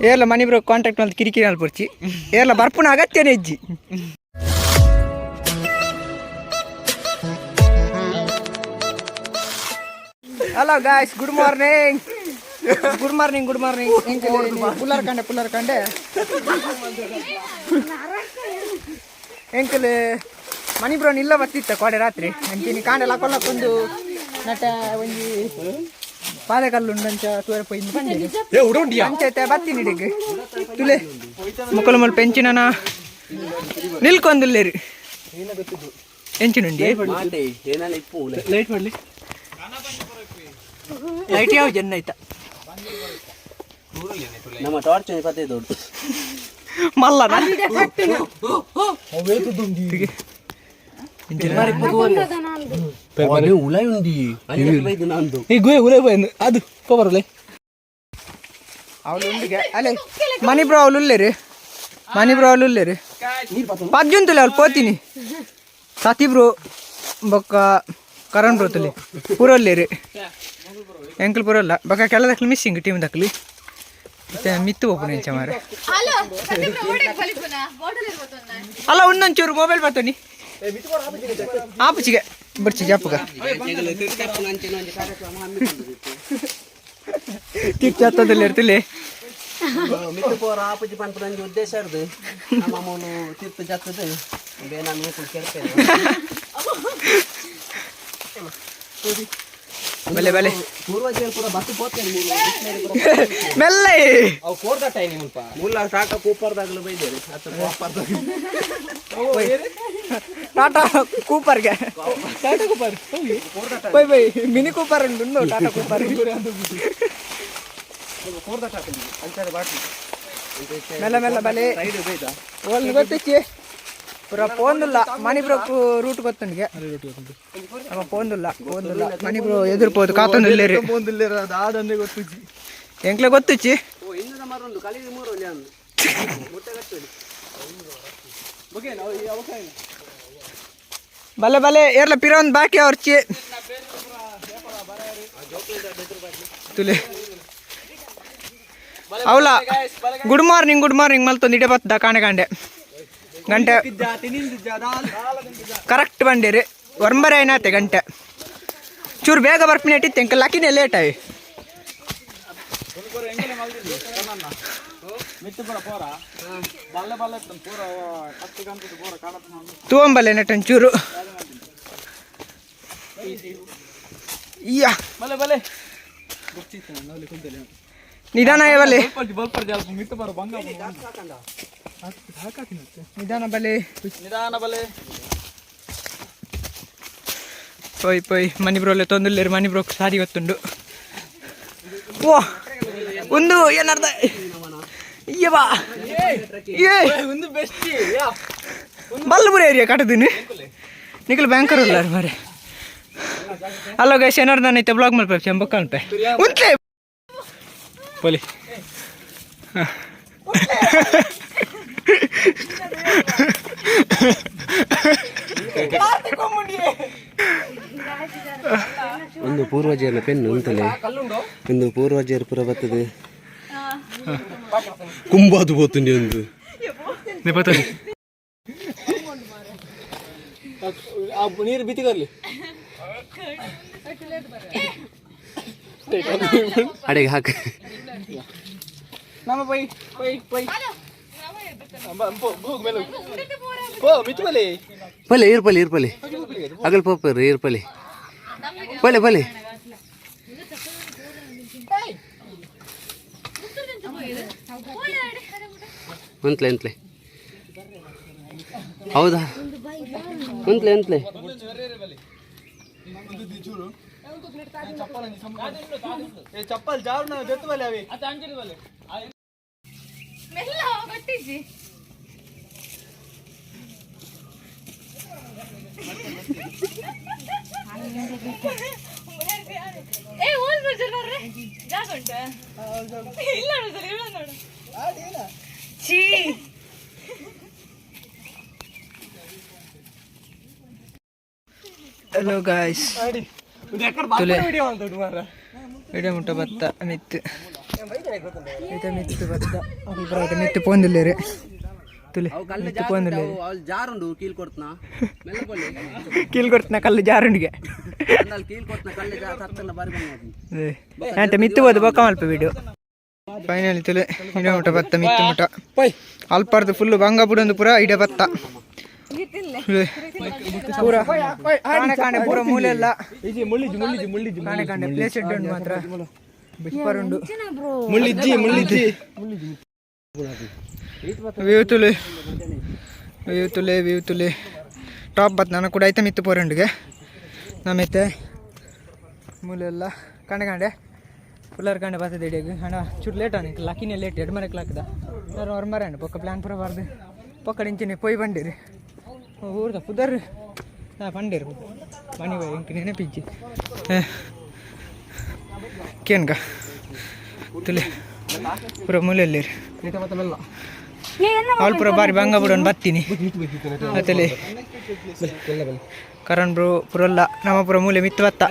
ಏರ್ಲ ಮನಿ bro contact ಅಂತ ಕಿರಿಕಿರಿ ಅಲ್ಪರ್ಚಿ ಏರ್ಲ ಬರ್ಪುನ ಅಗತ್ಯನೇ ಇಜ್ಜಿ. Hello guys, good morning. Puller ಕಂಡೆ ಎಂಕಲ್ ಮನಿ ಬ್ರೋ ನಿಲ್ಲ ಬತ್ತಿತ್ತ ಕೋಡೆ ರಾತ್ರಿ ಅಂಚಿನಿ ಕಾಂಡೆ ಲಕ್ಕೊಂದು ನಟ ಒಂಜಿ ಪಾದಕಲ್ಲುಂಡಂಚ ತೂರ ಪೋయింది ಬಂದೆ ಅಂಚೈತೆ ಬತ್ತೀನಿ ಇಡಿಗೆ ತುಲೆ ಮುಕ್ಕಲು ಮಲ್ ಪೆಂಚಿನನ ನಿಲ್ಕೊಂದುಲ್ಲೇರಿ ಎಂಚಿನುಂಡಿ ಲೈಟ್ ಯಾವ ಜನ ಆಯ್ತಾ ನಮ್ಮ ಟಾರ್ಚ್ ಪತ್ತೆ ದೊಡ್ಡ ಮಲ್ಲನ ಉಲಾಯ್ ಉಂಡಿ ಅದು ಪವರ್ಲೆ ಅವಳು ಉಂಡಿಗೆ ಅಲ್ಲೇ ಮನಿ ಬ್ರೋ ಅವಳು ಉಲ್ಲೇರಿ ಪಜ್ಜುಂತುಲೆ ಅವಳು ಪೋತೀನಿ ಸತಿ ಬ್ರೋ ಬೊಕ್ಕ ಕರಣ್ ಬ್ರೋ ತುಲೆ ಪೂರಲ್ಲೇರಿ ಎಂಕಲ್ ಪೂರಲ್ಲ ಬೊಕ್ಕ ಕೆಲ ದಕ್ಲಿ ಮಿಸ್ಸಿಂಗ್ ಟೀಮ್ ದಕ್ಲಿ ಮಿತ್ತು ಒಪ್ಪು ನೆಂಚ ಮಾರೆ ಅಲ್ಲ ಒಂದೊಂಚೂರು ಮೊಬೈಲ್ ಬರ್ತೋನಿ ಆಪುಚಿಗೆ ಬರ್ಚಿ ಜಪ್ಪಗ ಕಿಕ್ ಚತ್ತದಲ್ಲಿ ಇರ್ತಿಲ್ಲಿ ಮಿತ್ತು ಪೋರ ಆಪುಜಿ ಪಂಪರಂಜಿ ಉದ್ದೇಶ ಇರ್ದು ನಮ್ಮ ಮೂಲು ತೀರ್ಥ ಜತ್ತದು ಬೇನ ಮೂಕು ಕೇಳ್ತೇನೆ ಬಲೆ ಬಲೆ ಪೂರ್ವಜರು ಪೂರ ಬತ್ತು ಪೋತೇನೆ ಮೆಲ್ಲ ಅವು ಕೋರ್ದ ಟೈಮ್ ಮುಲ್ಪ ಮುಲ್ಲ ಸಾಕ ಕೂಪರ್ದಾಗಲು ಬೈದೇರಿ ಅತ್ತ ಕೂಪರ್ದಾಗ ಟಾಟಾ ಕೂಪರ್ಗೆ ಬೈ ಮಿನಿ ಕೂಪರ್ ಉಂಡು ಟಾಟಾ ಕೂಪರ್ ಮೆಲ್ಲ ಮೆಲ್ಲ ಬಲೆ ಓಲ್ ಗೊತ್ತಿಚ್ಚಿ ಪೂರ ಪೋಂದುಲ್ಲ ಮನಿ ಬ್ರೋಕು ರೂಟ್ ಗೊತ್ತನಿಗೆ ನಮ್ಮ ಪೋಂದುಲ್ಲ ಮನಿ ಬ್ರೋ ಎದುರ್ಬೋದು ಕಾತೊಂದುಲ್ಲೇರಿ ಆದಂದೆ ಗೊತ್ತಿಚ್ಚಿ ಎಂಕ್ಲೆ ಗೊತ್ತಿಚ್ಚಿ ಬಲೆ ಬಲೆ ಏರ್ಲ ಪಿರೋನ್ ಬಾಕಿ ಅವ್ರಚಿ ತುಲೆ ಅವಲ ಗುಡ್ ಮಾರ್ನಿಂಗ್ ಮಲ್ತೊಂದು ಇಡೆ ಬತ್ತದ ಕಾಣೆ ಗಂಟೆ ಕರೆಕ್ಟ್ ಬಂದಿರಿ ಒಂಬರೆ ಏನಾಯ್ತೆ ಗಂಟೆ ಚೂರು ಬೇಗ ಬರ್ಪಿನ ಇಟ್ಟಿತ್ತು ಎಂಕ ಲಕ್ಕಿನೇ ಲೇಟ್ ಆಗಿ ತೂಂಬಲ್ಲೆ ನೆಟ್ಟೊಂಚೂರು ನಿಧಾನ ಬಲೆ ನಿಧಾನ ಬಲೆ ಪೋಯ್ ಮನಿ ಬ್ರೋಲೆ ತೊಂದುಲ್ಲೇರು ಮನಿ ಬ್ರೋ ಸಾರಿ ಗೊತ್ತುಂಡು ಓ ಒಂದು ಏನರ್ಧ ಬಾ ಬಲ್ಲಪುರ ಏರಿಯಾ ಕಟ್ಟದಿನಿ ನಿಖಲ್ ಬ್ಯಾಂಕರ್ ಇಲ್ಲ ಮಾರೆ ಅಲ್ಲೋ ಗೈಸ್ ಏನಾರ್ದು ಐತೆ ಬ್ಲಾಗ್ ಮಲ್ಪೆ ಚೆಂಬಕ್ಕಲ್ಪೆ ಉಂಟ್ಲೆ ಪೊಲಿ ಒಂದು ಪೂರ್ವಜರ ಪೆನ್ನು ಉಂಟಲೆ ಒಂದು ಪೂರ್ವಜರ ಪುರ ಬರ್ತದೆ ಕುಂಬಾದು ಹೋತುಂಡಿ ಒಂದು ನೀರು ಬಿತ್ತಿಗರ್ಲಿ ಅಡೆಗೆ ಹಾಕ ನಮ್ಮ ಪೈ ಪಲೆ ಇರ್ಪಲೆ ಅಗಲ್ ಪೋಪರ್ ಇರ್ಪಲೆ ಪಲೆ ಎಂತ್ಲೆ ಹೌದಾ ಎಂತ್ಲೆ ಚಪ್ಪಲ್ ಜಾರು ಜೊತೆ ಬಲೆ ಅವಿ ಹಲೋ ಗಾಯ್ಸ್ ತುಲೆ ವಿಡಿಯೋ ಮುಟ್ಟ ಬತ್ತ ಮಿತ್ತು ಇದು ಮಿತ್ತು ಬತ್ತ ಅಭಿಪ್ರಾಯ ಮಿತ್ತು ಪೋಂದಿಲ್ಲ ರೀ ತುಲೆ ಮಿತ್ತು ಪೋಂದಿಲ್ಲ ಜಾರುಂಡು ಕೀಲ್ ಕೊಡ್ತನಾ ಕೀಲ್ ಕೊಡ್ತನ ಕಲ್ಲು ಜಾರುಂಡಿಗೆ ಕೀಲ್ ಕೊಡ್ತನ ಕಲ್ಲು ತತ್ತನ ಬಾರಿ అంటే ಮಿತ್ತು ಬೋದು ಬೊಕ್ಕ ಮಲ್ಪ ವಿಡಿಯೋ ಫೈನಲಿ ತುಲೆ ವಿಡಿಯೋ ಮುಟ್ಟ ಬತ್ತ ಮಿತ್ತು ಮುಟ್ಟ ಅಲ್ಪಾರ್ದು ಫುಲ್ಲು ಬಂಗ ಬಿಡೊಂದು ಪೂರ ಇಡೆ ಬತ್ತ ಪೂರ ಕಾಣೆ ಕಾಣೆ ಪೂರ ಮೂಲೆ ಎಲ್ಲ ಕಾಣೆ ಕಾಣೆ ಪ್ಲೇಸ್ ಉಂಟು ಮಾತ್ರ ಸೂಪರ್ ಉಂಡು ವ್ಯೂ ತುಲೆ ಟಾಪ್ ಬತ್ ನಾನು ಕೂಡ ಐತೆ ಮಿತ್ತು ಪೋರಂಡಿಗೆ ನಮ್ಮೈತೆ ಮೂಲೆ ಎಲ್ಲ ಕಾಣೆ ಕಾಂಡೆ ಫುಲ್ಲರ್ ಕಾಂಡೆ ಬರ್ತದೆ ಇಡಿಯಾಗ ಹಣ ಚೂರು ಲೇಟ್ ಆನಿಕ್ ಲಕ್ಕಿನೇ ಲೇಟ್ 2 ಮರಕ್ಕೆ ಲಾಕ್ದ ನಾನು ಅವ್ರ ಮರ ಪಕ್ಕ ಪ್ಲಾನ್ ಪೂರ ಬಾರ್ದು ಪಕ್ಕಡ ಇಂಚಿನ ಪೊಯ್ ಬಂಡಿರಿ ಊರ್ದ ಪುದರ್ ನಾ ಪಂಡೇರು ಮನೆ ಬೈ ಇಂಕ ನೆನಪಿಜ್ಜಿ ಕೇನ್ಗ ತುಲೆ ಪೂರ ಮೂಲೆಯಲ್ಲಿ ಅವಳು ಪೂರ ಬಾರಿ ಬಂಗ ಬಿಡೋನು ಬರ್ತೀನಿ ಅತಲೆ ಕರಣ್ ಬ್ರೋ ಪುರಲ್ಲ ನಮ್ಮ ಪುರ ಮೂಲೆ ಮಿತ್ತು ಬತ್ತ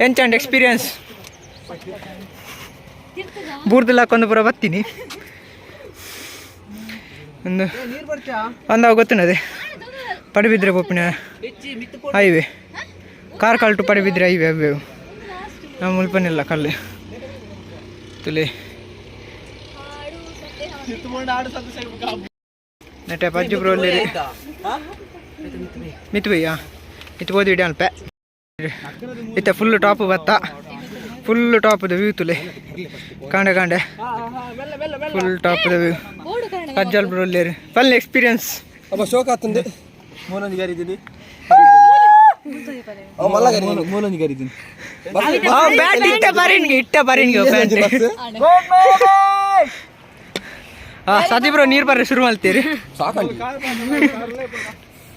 ಎಂಚಂಡ್ ಎಕ್ಸ್ಪೀರಿಯನ್ಸ್ ಬೂರ್ದಲ್ಲ ಹಾಕೊಂಡು ಪುರ ಬರ್ತೀನಿ ಒಂದು ಗೊತ್ತಿನದೆ ಪಡಿಬಿದ್ರೆ ಪೊಪ್ಪಿನ ಹೈವೇ ಕಾರ್ ಕಲ್ಟು ಪಡಿಬಿದ್ರೆ ಹೈವೇ ಅವೇ ನಾವು ಮುಲ್ಪನಿಲ್ಲ ಕಲ್ಲು ತುಲೆ ನೆಟ್ಟೆ ಪಜ್ಜು ಬ್ರೋ ಅಲ್ಲಿ ಮಿತ್ತು ಬೈಯಾ ಮಿತ್ತು ಬೋದು ಇಡಿ ಅಲ್ಪ ಇತ್ತೆ ಫುಲ್ಲು ಟಾಪ್ ಬತ್ತ ಫುಲ್ಲು ಟಾಪ್ದ ವ್ಯೂ ತುಲೆ ಕಾಂಡೆ ಕಾಂಡೆ ಫುಲ್ ಟಾಪ್ದ ವ್ಯೂ ಪಜ್ಜಲ್ ಬ್ರೋ ಅಲ್ಲಿ ಫುಲ್ ಎಕ್ಸ್ಪೀರಿಯನ್ಸ್ ಅಬ್ಬ ಶೋಕ ಆತಂದೆ ಮೋನಂಜಿ ಗಾರಿದ್ದೀನಿ ಮೋನಂಜಿ ಗಾರಿದ್ದೀನಿ ಬ್ಯಾಟ್ ಇಟ್ಟ ಬರೀನ್ಗೆ ಬ್ಯಾಟ್ ಸತಿ ಬ್ರೋ ನೀರು ಬರ್ರಿ ಶುರು ಮಾಡ್ತೀರಿ ಸಾಕಂಡಿ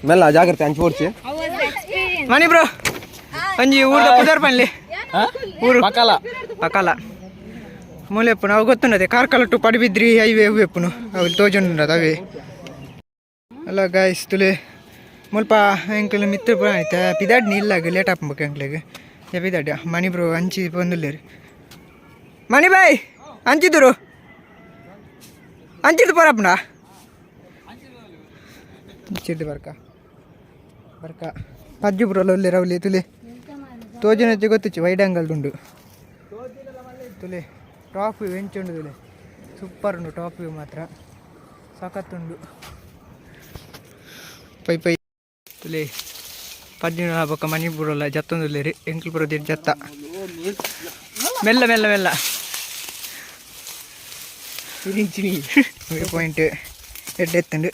ಮೆಲ್ಲ ಜಾಗ್ರತೆ ಹಂಚಿ ಓಡ್ಸಿ ಮನಿ ಬ್ರೋ ಅಂಜಿ ಊರ್ದ ಪುದರ್ ಪನ್ಲಿ ಊರು ಪಕ್ಕಲ ಮೂಲೆಪ್ಪು ನಾವು ಗೊತ್ತುಂಡದೆ ಕಾರ್ಕಲಟ್ಟು ಪಡಿಬಿದ್ರಿ ಹೈವೇ ಹೂವೆಪ್ಪುನು ಅವು ತೋಜುಂಡದ ಅವೇ ಅಲ್ಲ ಗಾಯ್ಸ್ ತುಲೆ ಮುಲ್ಪ ಎಂಕಲ್ ಮಿತ್ರ ಪುರ ಆಯ್ತಾ ಪಿದಾಡ್ನಿ ಇಲ್ಲಾಗ ಲೇಟ್ ಹಾಕ್ಬೇಕು ಎಂಕ್ಲಿಗೆ ಪಿದಾಡ್ಯ ಮನಿ ಬ್ರೋ ಹಂಚಿ ಬಂದಿಲ್ಲೇರಿ ಮನಿ ಬಾಯ್ ಹಂಚಿದ್ರು ಹಂಚಿದ್ದು ಪರಪ್ಪನ ಹಂಚಿದ್ದು ಬರ್ಕ ಪಜ್ಜು ಬ್ರೋಲ್ಲ ಒಳ್ಳೆ ರವಲಿ ತುಲೆ ತೋಜನಜ್ಜಿ ಗೊತ್ತಿಚ್ಚು ವೈಡ್ ಆಂಗಲ್ ಉಂಡು ತುಲೆ ಟಾಪ್ ವ್ಯೂ ಎಂಚುಂಡು ತುಲೆ ಸೂಪರ್ ಉಂಡು ಟಾಪ್ ವ್ಯೂ ಮಾತ್ರ ಸಖತ್ತುಂಡು ಪೈ ತುಲೆ ಪಜ್ಜಿನ ಬೊಕ್ಕ ಮನಿ ಬುರಲ್ಲ ಜತ್ತೊಂದುಲ್ಲೆ ರೀ ಎಂಕ್ಲು ಬರೋದಿರ್ ಜತ್ತ ಮೆಲ್ಲ ಪಾಯಿಂಟ್ ಎಡ್ಡೆತ್ತುಂಡು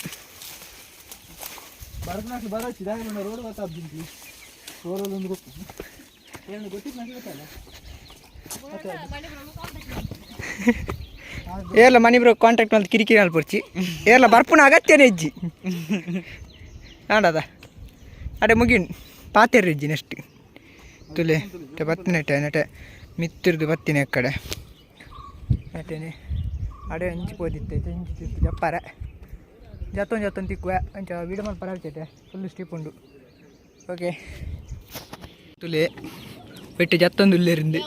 ಏರ್ಲ ಮನಿ ಬ್ರೋ ಕಾಂಟ್ಯಾಕ್ಟ್ ಮಾಡಿ ಕಿರಿಕಿರಿ ಅಲ್ಪರ್ಚಿ ಏರ್ಲ ಬರ್ಪುನ ಅಗತ್ಯನೇ ಇಜ್ಜಿ ನಾಡದ ಅಡೆ ಮುಗಿನ್ ಪಾತೇರಿ ಇಜ್ಜಿ ನೆಕ್ಸ್ಟ್ ತುಲೆ ಬತ್ತಿನ ನೆಟೆ ಮಿತ್ತಿರ್ದು ಬತ್ತಿನ ಕಡೆ ನೆಟೇನೆ ಅಡೆ ಹಂಚಿ ಪೋದಿತ್ತೈತೆ ಹಂಚಿ ಜಪ್ಪಾರ ಜತ್ತೊಂದು ತಿಕ್ಕುವ ಅಂಚ ವೀಡಿಯೋ ಮಾಡಿ ಪರಾಡ್ತೈತೆ ಫುಲ್ಲು ಸ್ಟಿಪ್ ಉಂಡು ಓಕೆ ತುಲೆ ಬೆಟ್ಟು ಜತ್ತೊಂದು ಉಲ್ಲೇರಿಂದು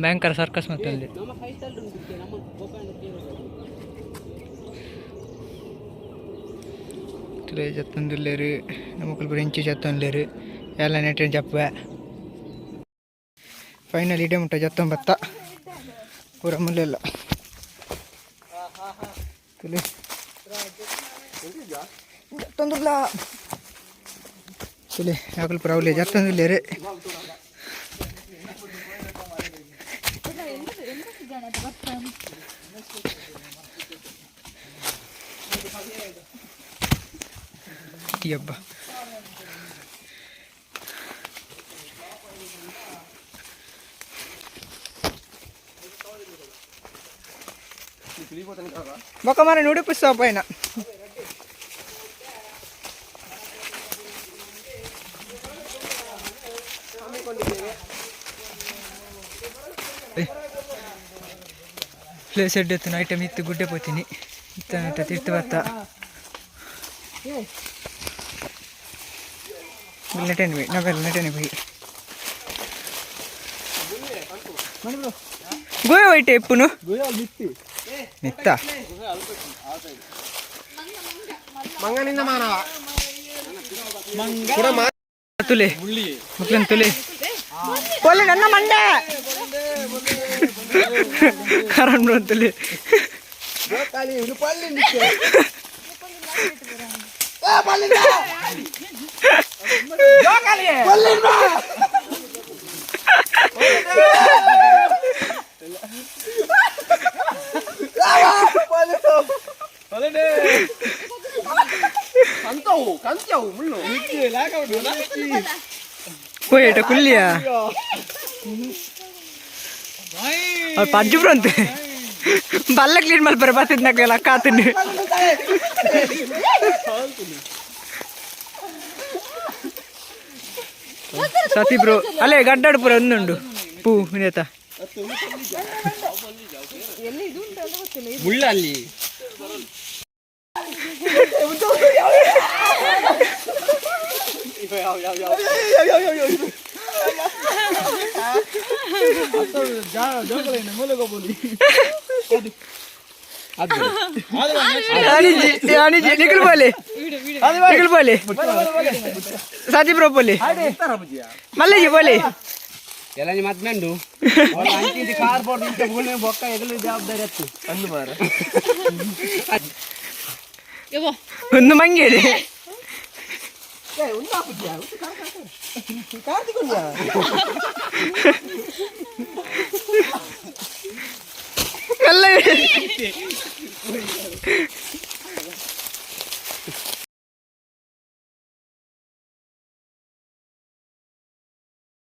ಭಯಂಕರ ಸರ್ಕಸ್ ಮತ್ತಲ್ಲಿ ತುಲೆ ಜತ್ತೊಂದು ಉಲ್ಲೇರು ನಮ್ಮಕ್ಕಳು ಬರೀ ಇಂಚು ಜತ್ತೊಂದುಲೇರು ಎಲ್ಲ ನೆಟ್ಟಿನ ಜಪ್ಪುವ ಫೈನಲ್ ಇಡೇ ಮುಟ್ಟ ಜತ್ತೊಂಬತ್ತ ಪೂರ ಮುಲ್ಲೆಲ್ಲ ತುಲೆ ಜತ್ತೊಂದುಲ್ಲ ತುಲೆ ಯಾಕಲ್ ಪುರ ಅವಲೆ ಜತ್ತೊಂದುಲ್ಲೇರು ಹಬ್ಬ ಬೊಕ್ಕ ಮರ ನೋಡಿ ಪುಸ್ತಕ ಪೈನ ಪ್ಲೇಸ್ ಎಡ್ಡೆತ್ತು ಐಟಮ್ ಇತ್ತು ಗುಡ್ಡೆ ಪೋತೀನಿ ಇತ್ತ ತೀರ್ಥ ಬತ್ತ నెట్టండి పోయి నా పేరు నెట్టండి పోయి గోయ వైట్ ఎప్పును మిత్త ತುಲೆ ಮುಕ್ಲನ್ ತುಲೆ ಪೊಲೆ ನನ್ನ ಮಂಡ ಆರಾಮ್ ತುಲೆ పోయేట కుల్లియా ಪಜ್ಜು ಬ್ರಂತೆ ಬಲ್ಲ ಕ್ಲೀನ್ ಮಾಡಿ ಬರ್ಬಾತಿದ್ ನಾಗ ಲಕ್ಕ ಆತೀನಿ ಸತಿ ಬ್ರೋ ಅಲ್ಲೇ ಗಡ್ಡಾಡು ಪುರ ಒಂದುಂಡು ಪೂ ನೇತ ಮುಳ್ಳ ಅಲ್ಲಿ ನಿಖಿಲ್ ಬೋಲೆ ಸಾಜಿ ಬ್ರೋ ಬೋಲೆ ಮಲ್ಲಜಿ ಬೋಲೆ ಎಲ್ಲ ಮದ್ಮೆಂಡು ಕಾರ್ಬೋರ್ಡ್ ಬೊಕ್ಕ ಎಗಲು ಜವಾಬ್ದಾರಿ ಹತ್ತು ಅಂದು ಮಾರ ಒಂದು ಮಂಗೇಡಿ ಎಲ್ಲ